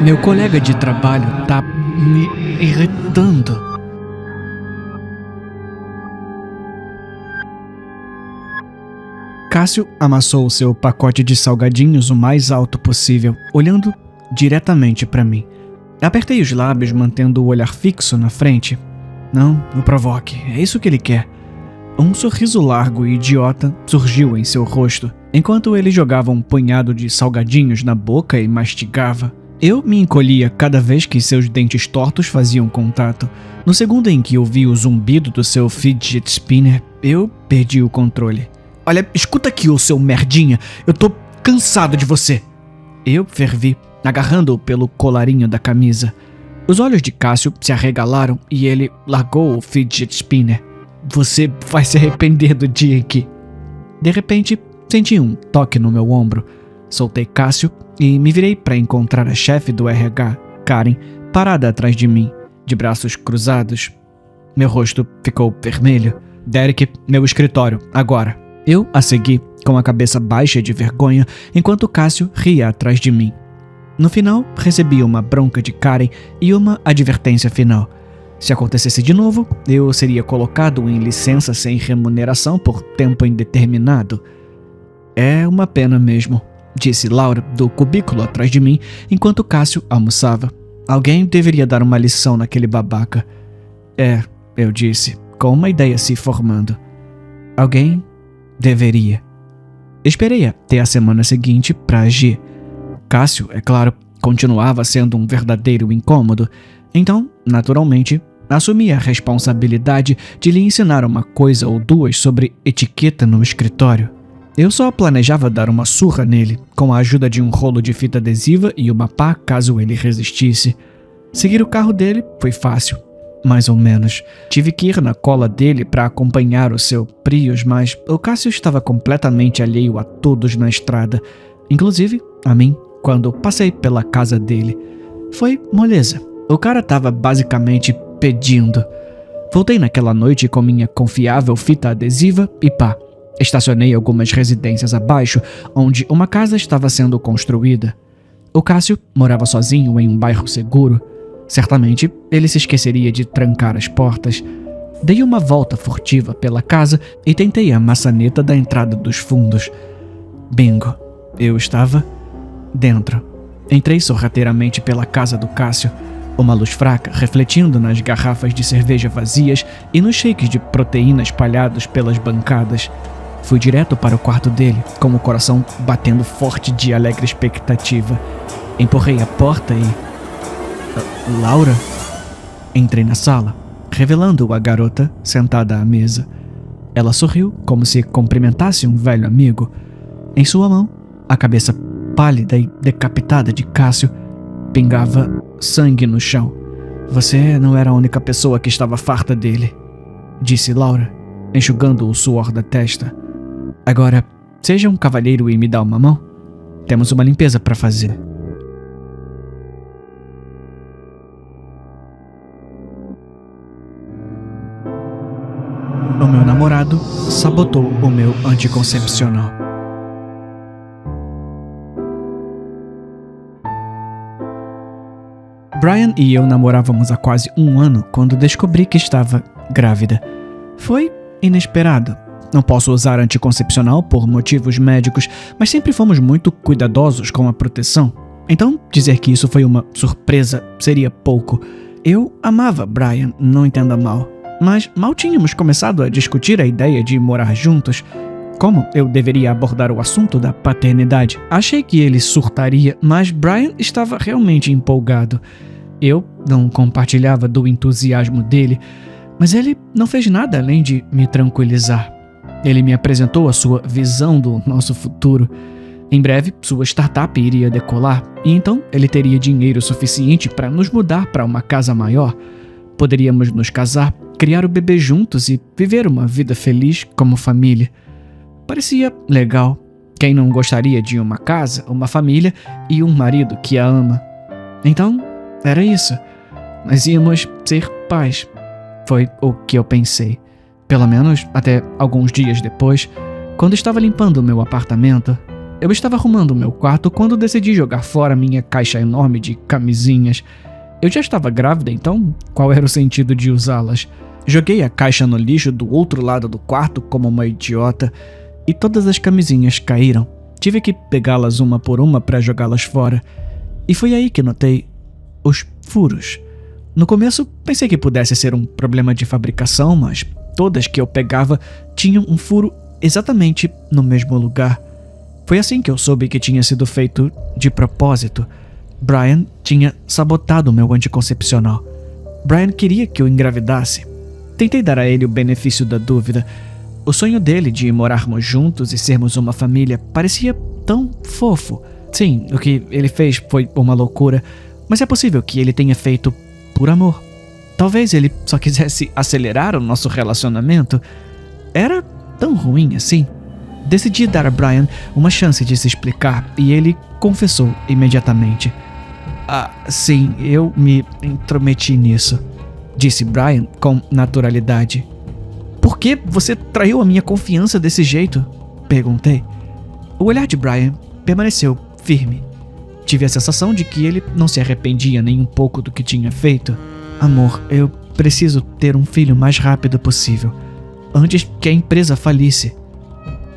Meu colega de trabalho tá me irritando. Cássio amassou seu pacote de salgadinhos o mais alto possível, olhando diretamente para mim. Apertei os lábios, mantendo o olhar fixo na frente. Não o provoque, é isso que ele quer. Um sorriso largo e idiota surgiu em seu rosto, enquanto ele jogava um punhado de salgadinhos na boca e mastigava. Eu me encolhia cada vez que seus dentes tortos faziam contato. No segundo em que ouvi o zumbido do seu fidget spinner, eu perdi o controle. Olha, escuta aqui, ô seu merdinha, eu tô cansado de você. Eu fervi, agarrando-o pelo colarinho da camisa. Os olhos de Cássio se arregalaram e ele largou o fidget spinner. Você vai se arrepender do dia em que... De repente, senti um toque no meu ombro. Soltei Cássio e me virei para encontrar a chefe do RH, Karen, parada atrás de mim, de braços cruzados. Meu rosto ficou vermelho. Derek, meu escritório, agora. Eu a segui, com a cabeça baixa de vergonha, enquanto Cássio ria atrás de mim. No final, recebi uma bronca de Karen e uma advertência final. Se acontecesse de novo, eu seria colocado em licença sem remuneração por tempo indeterminado. É uma pena mesmo, disse Laura do cubículo atrás de mim, enquanto Cássio almoçava. Alguém deveria dar uma lição naquele babaca. Eu disse, com uma ideia se formando. Alguém deveria. Esperei até a semana seguinte para agir. Cássio, é claro, continuava sendo um verdadeiro incômodo, então, naturalmente, assumi a responsabilidade de lhe ensinar uma coisa ou duas sobre etiqueta no escritório. Eu só planejava dar uma surra nele, com a ajuda de um rolo de fita adesiva e uma pá caso ele resistisse. Seguir o carro dele foi fácil, mais ou menos. Tive que ir na cola dele para acompanhar o seu Prius, mas o Cássio estava completamente alheio a todos na estrada, inclusive a mim, quando passei pela casa dele. Foi moleza. O cara estava basicamente pedindo. Voltei naquela noite com minha confiável fita adesiva e pá. Estacionei algumas residências abaixo, onde uma casa estava sendo construída. O Cássio morava sozinho em um bairro seguro. Certamente, ele se esqueceria de trancar as portas. Dei uma volta furtiva pela casa e tentei a maçaneta da entrada dos fundos. Bingo. Eu estava dentro. Entrei sorrateiramente pela casa do Cássio. Uma luz fraca refletindo nas garrafas de cerveja vazias e nos shakes de proteína espalhados pelas bancadas. Fui direto para o quarto dele, com o coração batendo forte de alegre expectativa. Empurrei a porta e... Laura? Entrei na sala, revelando a garota sentada à mesa. Ela sorriu como se cumprimentasse um velho amigo. Em sua mão, a cabeça pálida e decapitada de Cássio pingava sangue no chão. Você não era a única pessoa que estava farta dele, disse Laura, enxugando o suor da testa. Agora, seja um cavalheiro e me dá uma mão. Temos uma limpeza para fazer. O meu namorado sabotou o meu anticoncepcional. Brian e eu namorávamos há quase um ano quando descobri que estava grávida. Foi inesperado. Não posso usar anticoncepcional por motivos médicos, mas sempre fomos muito cuidadosos com a proteção. Então, dizer que isso foi uma surpresa seria pouco. Eu amava Brian, não entenda mal. Mas mal tínhamos começado a discutir a ideia de morar juntos. Como eu deveria abordar o assunto da paternidade? Achei que ele surtaria, mas Brian estava realmente empolgado. Eu não compartilhava do entusiasmo dele, mas ele não fez nada além de me tranquilizar. Ele me apresentou a sua visão do nosso futuro. Em breve, sua startup iria decolar, e então ele teria dinheiro suficiente para nos mudar para uma casa maior. Poderíamos nos casar, criar o bebê juntos e viver uma vida feliz como família. Parecia legal. Quem não gostaria de uma casa, uma família e um marido que a ama? Então, era isso. Nós íamos ser pais. Foi o que eu pensei. Pelo menos até alguns dias depois, quando estava limpando o meu apartamento. Eu estava arrumando o meu quarto quando decidi jogar fora minha caixa enorme de camisinhas. Eu já estava grávida, então qual era o sentido de usá-las? Joguei a caixa no lixo do outro lado do quarto como uma idiota e todas as camisinhas caíram. Tive que pegá-las uma por uma para jogá-las fora. E foi aí que notei os furos. No começo pensei que pudesse ser um problema de fabricação, mas todas que eu pegava tinham um furo exatamente no mesmo lugar. Foi assim que eu soube que tinha sido feito de propósito. Brian tinha sabotado o meu anticoncepcional. Brian queria que eu engravidasse. Tentei dar a ele o benefício da dúvida. O sonho dele de morarmos juntos e sermos uma família parecia tão fofo. Sim, o que ele fez foi uma loucura, mas é possível que ele tenha feito por amor. Talvez ele só quisesse acelerar o nosso relacionamento. Era tão ruim assim. Decidi dar a Brian uma chance de se explicar e ele confessou imediatamente. Sim, eu me intrometi nisso, disse Brian com naturalidade. Por que você traiu a minha confiança desse jeito? Perguntei. O olhar de Brian permaneceu firme. Tive a sensação de que ele não se arrependia nem um pouco do que tinha feito. Amor, eu preciso ter um filho o mais rápido possível, antes que a empresa falisse.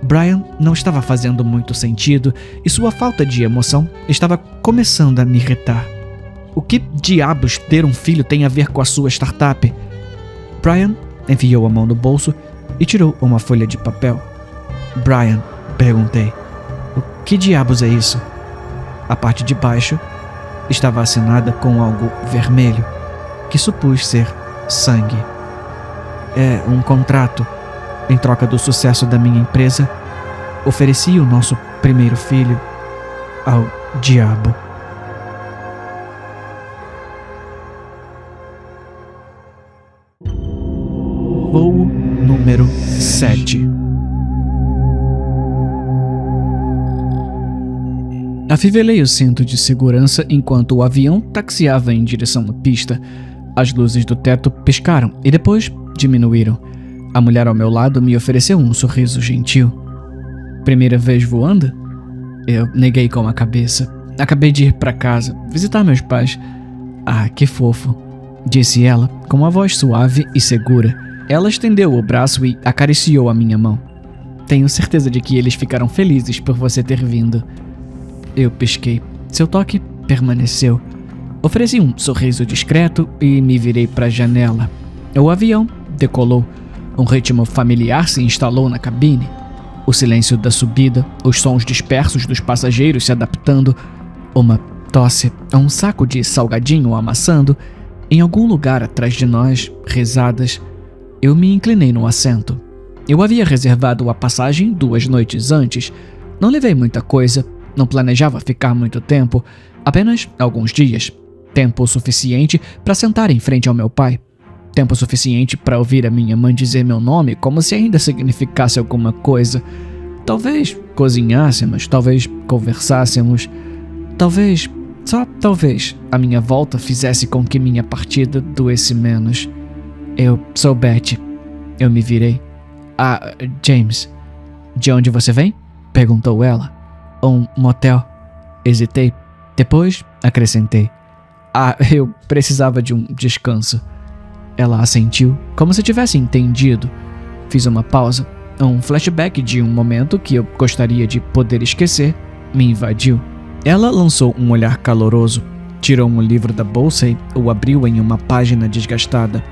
Brian não estava fazendo muito sentido e sua falta de emoção estava começando a me irritar. O que diabos ter um filho tem a ver com a sua startup? Brian enfiou a mão no bolso e tirou uma folha de papel. Brian, perguntei, o que diabos é isso? A parte de baixo estava assinada com algo vermelho, que supus ser sangue. É um contrato. Em troca do sucesso da minha empresa, ofereci o nosso primeiro filho ao diabo. Voo número 7. Afivelei o cinto de segurança enquanto o avião taxiava em direção à pista. As luzes do teto piscaram e depois diminuíram. A mulher ao meu lado me ofereceu um sorriso gentil. Primeira vez voando? Eu neguei com a cabeça. Acabei de ir para casa, visitar meus pais. Que fofo, disse ela com uma voz suave e segura. Ela estendeu o braço e acariciou a minha mão. Tenho certeza de que eles ficaram felizes por você ter vindo. Eu pisquei. Seu toque permaneceu. Ofereci um sorriso discreto e me virei para a janela. O avião decolou. Um ritmo familiar se instalou na cabine. O silêncio da subida, os sons dispersos dos passageiros se adaptando, uma tosse, um saco de salgadinho amassando. Em algum lugar atrás de nós, risadas. Eu me inclinei no assento. Eu havia reservado a passagem 2 noites antes. Não levei muita coisa, não planejava ficar muito tempo, apenas alguns dias. Tempo suficiente para sentar em frente ao meu pai. Tempo suficiente para ouvir a minha mãe dizer meu nome como se ainda significasse alguma coisa. Talvez cozinhássemos, talvez conversássemos, talvez, só talvez, a minha volta fizesse com que minha partida doesse menos. Eu sou Betty. Eu me virei. James, de onde você vem? Perguntou ela. Um motel. Hesitei. Depois acrescentei. Eu precisava de um descanso. Ela assentiu, como se tivesse entendido. Fiz uma pausa. Um flashback de um momento que eu gostaria de poder esquecer me invadiu. Ela lançou um olhar caloroso, tirou um livro da bolsa e o abriu em uma página desgastada.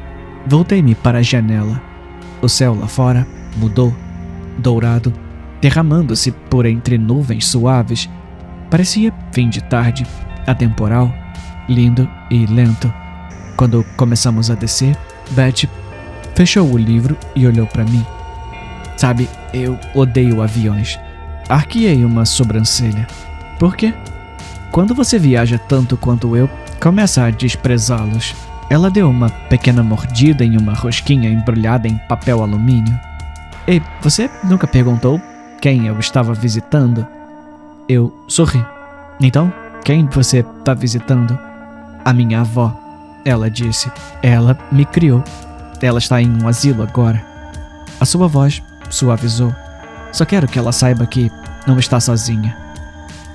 Voltei-me para a janela. O céu lá fora mudou, dourado, derramando-se por entre nuvens suaves. Parecia fim de tarde, atemporal, lindo e lento. Quando começamos a descer, Betty fechou o livro e olhou para mim. Sabe, eu odeio aviões. Arqueei uma sobrancelha. Por quê? Quando você viaja tanto quanto eu, começa a desprezá-los. Ela deu uma pequena mordida em uma rosquinha embrulhada em papel alumínio. Ei, você nunca perguntou quem eu estava visitando? Eu sorri. Então, quem você está visitando? A minha avó. Ela disse. Ela me criou. Ela está em um asilo agora. A sua voz suavizou. Só quero que ela saiba que não está sozinha.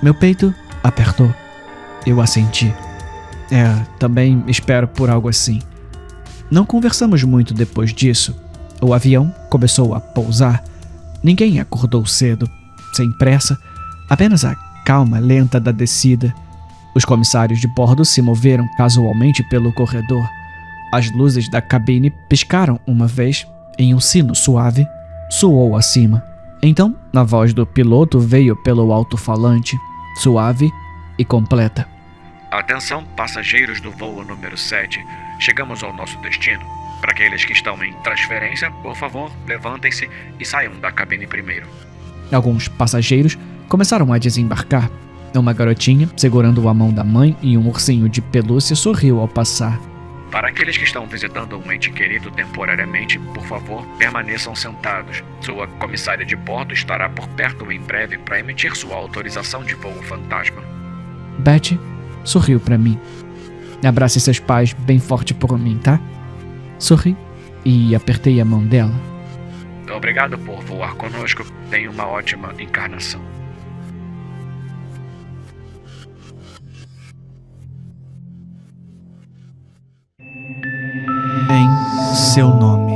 Meu peito apertou. Eu assenti. Também espero por algo assim. Não conversamos muito depois disso. O avião começou a pousar. Ninguém acordou cedo, sem pressa, apenas a calma lenta da descida. Os comissários de bordo se moveram casualmente pelo corredor. As luzes da cabine piscaram uma vez e um sino suave soou acima. Então, a voz do piloto veio pelo alto-falante, suave e completa. Atenção, passageiros do voo número 7. Chegamos ao nosso destino. Para aqueles que estão em transferência, por favor, levantem-se e saiam da cabine primeiro. Alguns passageiros começaram a desembarcar. Uma garotinha, segurando a mão da mãe e um ursinho de pelúcia, sorriu ao passar. Para aqueles que estão visitando um ente querido temporariamente, por favor, permaneçam sentados. Sua comissária de bordo estará por perto em breve para emitir sua autorização de voo fantasma. Betty sorriu para mim. Abrace seus pais bem forte por mim, tá? Sorri e apertei a mão dela. Obrigado por voar conosco. Tenha uma ótima encarnação. Em seu nome.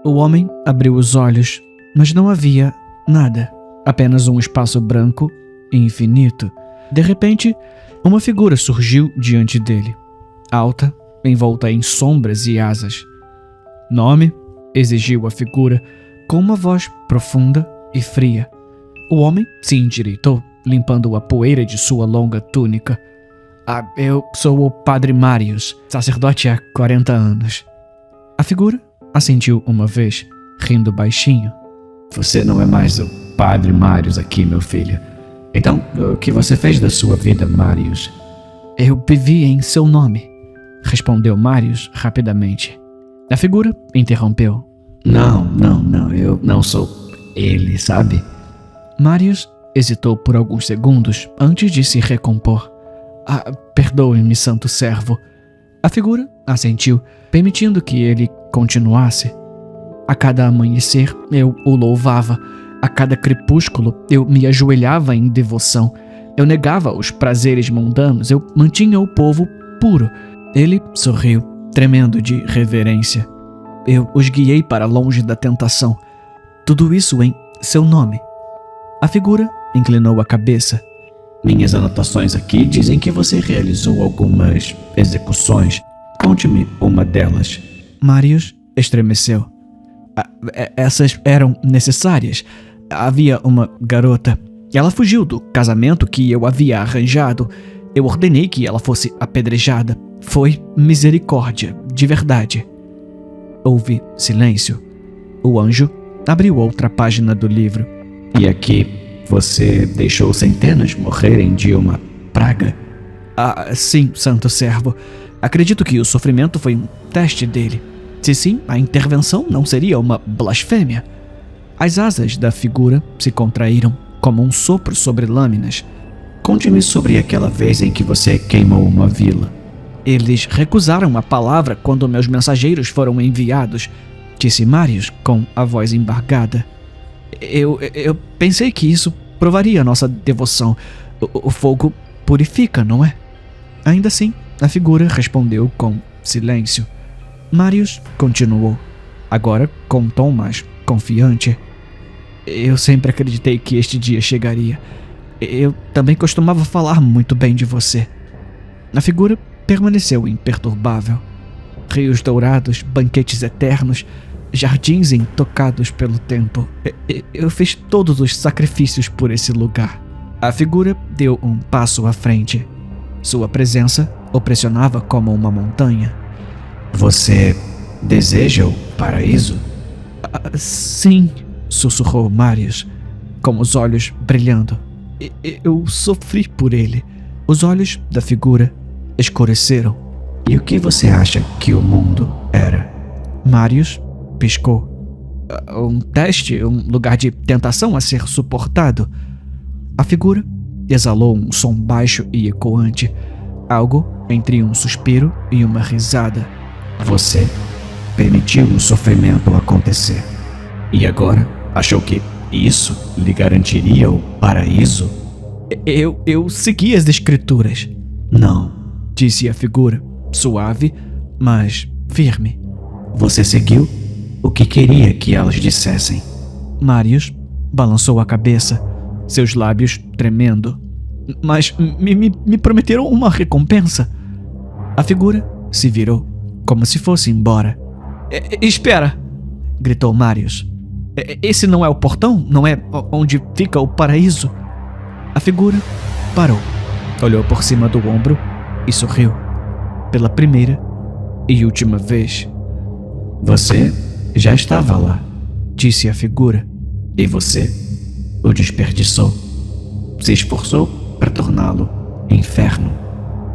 O homem abriu os olhos, mas não havia nada. Apenas um espaço branco e infinito. De repente, uma figura surgiu diante dele. Alta, envolta em sombras e asas. Nome? Exigiu a figura, com uma voz profunda e fria. O homem se endireitou, limpando a poeira de sua longa túnica. Eu sou o Padre Marius, sacerdote há 40 anos. A figura assentiu uma vez, rindo baixinho. Você não é mais o Padre Marius aqui, meu filho. Então, o que você fez da sua vida, Marius? Eu vivi em seu nome, respondeu Marius rapidamente. A figura interrompeu. Não, eu não sou ele, sabe? Marius hesitou por alguns segundos antes de se recompor. Perdoe-me, santo servo. A figura assentiu, permitindo que ele continuasse. A cada amanhecer eu o louvava. A cada crepúsculo eu me ajoelhava em devoção. Eu negava os prazeres mundanos. Eu mantinha o povo puro. Ele sorriu, tremendo de reverência. Eu os guiei para longe da tentação. Tudo isso em seu nome. A figura inclinou a cabeça. Minhas anotações aqui dizem que você realizou algumas execuções. Conte-me uma delas. Marius estremeceu. Essas eram necessárias. Havia uma garota. Ela fugiu do casamento que eu havia arranjado. Eu ordenei que ela fosse apedrejada. Foi misericórdia, de verdade. Houve silêncio. O anjo abriu outra página do livro. E aqui você deixou centenas morrerem de uma praga? Sim, santo servo. Acredito que o sofrimento foi um teste dele. Se sim, a intervenção não seria uma blasfêmia. As asas da figura se contraíram como um sopro sobre lâminas. Conte-me sobre aquela vez em que você queimou uma vila. Eles recusaram a palavra quando meus mensageiros foram enviados, disse Marius com a voz embargada. Eu pensei que isso provaria nossa devoção. O fogo purifica, não é? Ainda assim, a figura respondeu com silêncio. Marius continuou, agora com um tom mais confiante. Eu sempre acreditei que este dia chegaria. Eu também costumava falar muito bem de você. A figura permaneceu imperturbável. Rios dourados, banquetes eternos, jardins intocados pelo tempo. Eu fiz todos os sacrifícios por esse lugar. A figura deu um passo à frente. Sua presença o pressionava como uma montanha. Você deseja o paraíso? Sim, sussurrou Marius, com os olhos brilhando. Eu sofri por ele. Os olhos da figura escureceram. E o que você acha que o mundo era? Marius piscou. Um teste, um lugar de tentação a ser suportado. A figura exalou um som baixo e ecoante, algo entre um suspiro e uma risada. Você permitiu o sofrimento acontecer. E agora achou que isso lhe garantiria o paraíso? Eu segui as escrituras, Não. disse a figura, suave, mas firme. Você seguiu o que queria que elas dissessem. Marius balançou a cabeça, seus lábios tremendo. Mas me prometeram uma recompensa. A figura se virou, como se fosse embora. Espera! Gritou Marius. Esse não é o portão? Não é onde fica o paraíso? A figura parou, olhou por cima do ombro e sorriu. Pela primeira e última vez. Você já estava lá. Disse a figura. E você o desperdiçou. Se esforçou para torná-lo inferno.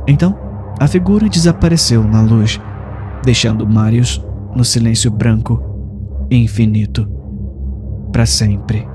Então, a figura desapareceu na luz, deixando Marius no silêncio branco e infinito, para sempre.